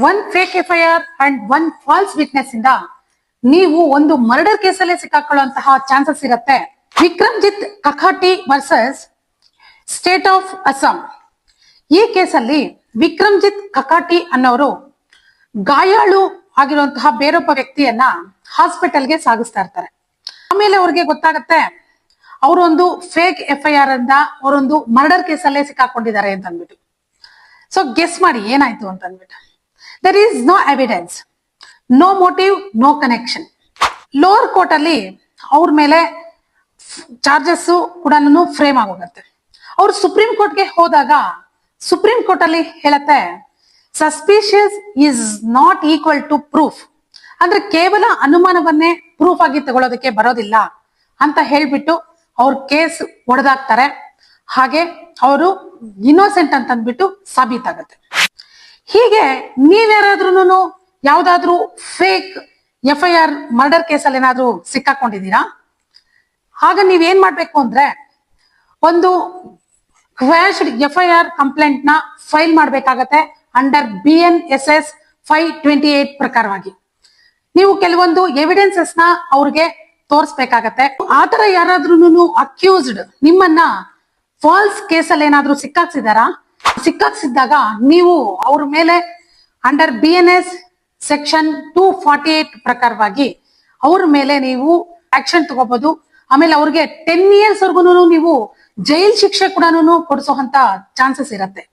One fake FIR and one false witness ಇಂದ ನೀವು ಒಂದು ಮರ್ಡರ್ ಕೇಸಲ್ಲೇ ಸಿಕ್ಕಾಕೊಳ್ಳುವಂತಹ ಚಾನ್ಸಸ್ ಇರುತ್ತೆ. Vikramjit Kakati versus state of Assam. ಈ ಕೇಸಲ್ಲಿ ವಿಕ್ರಮ್ಜಿತ್ ಕಕಾಟಿ ಅನ್ನೋರು ಗಾಯಾಳು ಆಗಿರುವಂತಹ ಬೇರೊಬ್ಬ ವ್ಯಕ್ತಿಯನ್ನ ಹಾಸ್ಪಿಟಲ್ಗೆ ಸಾಗಿಸ್ತಾ ಇರ್ತಾರೆ. ಆಮೇಲೆ ಅವ್ರಿಗೆ ಗೊತ್ತಾಗತ್ತೆ ಅವರೊಂದು ಫೇಕ್ FIR ಅಂದ ಅವರೊಂದು ಮರ್ಡರ್ ಕೇಸಲ್ಲೇ ಸಿಕ್ಕಾಕೊಂಡಿದ್ದಾರೆ ಅಂತ ಅಂದ್ಬಿಟ್ಟು. ಸೊ ಗೆಸ್ ಮಾಡಿ ಏನಾಯ್ತು ಅಂತ ಅಂದ್ಬಿಟ್ಟು. There is no evidence, no motive, no connection. Lower court ಅಲ್ಲಿ ಅವ್ರ ಮೇಲೆ ಚಾರ್ಜಸ್ ಕೂಡ ಫ್ರೇಮ್ ಆಗೋಗತ್ತೆ. ಅವ್ರು ಸುಪ್ರೀಂ ಕೋರ್ಟ್ಗೆ ಹೋದಾಗ ಸುಪ್ರೀಂ ಕೋರ್ಟ್ ಅಲ್ಲಿ ಹೇಳತ್ತೆ suspicious is not equal to proof. ಅಂದ್ರೆ ಕೇವಲ ಅನುಮಾನವನ್ನೇ ಪ್ರೂಫ್ ಆಗಿ ತಗೊಳ್ಳೋದಕ್ಕೆ ಬರೋದಿಲ್ಲ ಅಂತ ಹೇಳ್ಬಿಟ್ಟು ಅವ್ರ ಕೇಸ್ ಒಡೆದಾಕ್ತಾರೆ. ಹಾಗೆ ಅವರು ಇನ್ನೋಸೆಂಟ್ ಅಂತ ಅಂದ್ಬಿಟ್ಟು ಸಾಬೀತಾಗತ್ತೆ. ಹೀಗೆ ನೀವ್ಯಾರಾದ್ರೂ ಯಾವ್ದಾದ್ರು ಫೇಕ್ FIR ಮರ್ಡರ್ ಕೇಸಲ್ಲಿ ಏನಾದ್ರೂ ಸಿಕ್ಕಾಕೊಂಡಿದ್ದೀರಾ? ಆಗ ನೀವೇನ್ ಮಾಡ್ಬೇಕು ಅಂದ್ರೆ ಒಂದು ಕ್ವಾಶ್ಡ್ FIR ಕಂಪ್ಲೇಂಟ್ ನ ಫೈಲ್ ಮಾಡ್ಬೇಕಾಗತ್ತೆ ಅಂಡರ್ BNSS 528 ಪ್ರಕಾರವಾಗಿ. ನೀವು ಕೆಲವೊಂದು ಎವಿಡೆನ್ಸಸ್ ನ ಅವ್ರಿಗೆ ತೋರಿಸ್ಬೇಕಾಗತ್ತೆ. ಆತರ ಯಾರಾದ್ರೂ ಅಕ್ಯೂಸ್ಡ್ ನಿಮ್ಮನ್ನ ಫಾಲ್ಸ್ ಕೇಸಲ್ಲಿ ಏನಾದ್ರೂ ಸಿಕ್ಕಾಕ್ಸಿದ್ದಾಗ ನೀವು ಅವ್ರ ಮೇಲೆ ಅಂಡರ್ BNS ಸೆಕ್ಷನ್ 248 ಪ್ರಕಾರವಾಗಿ ಅವ್ರ ಮೇಲೆ ನೀವು ಆಕ್ಷನ್ ತಗೋಬಹುದು. ಆಮೇಲೆ ಅವ್ರಿಗೆ 10 years ವರ್ಗು ನೀವು ಜೈಲ್ ಶಿಕ್ಷೆ ಕೂಡ ಕೊಡಿಸುವಂತ ಚಾನ್ಸಸ್ ಇರತ್ತೆ.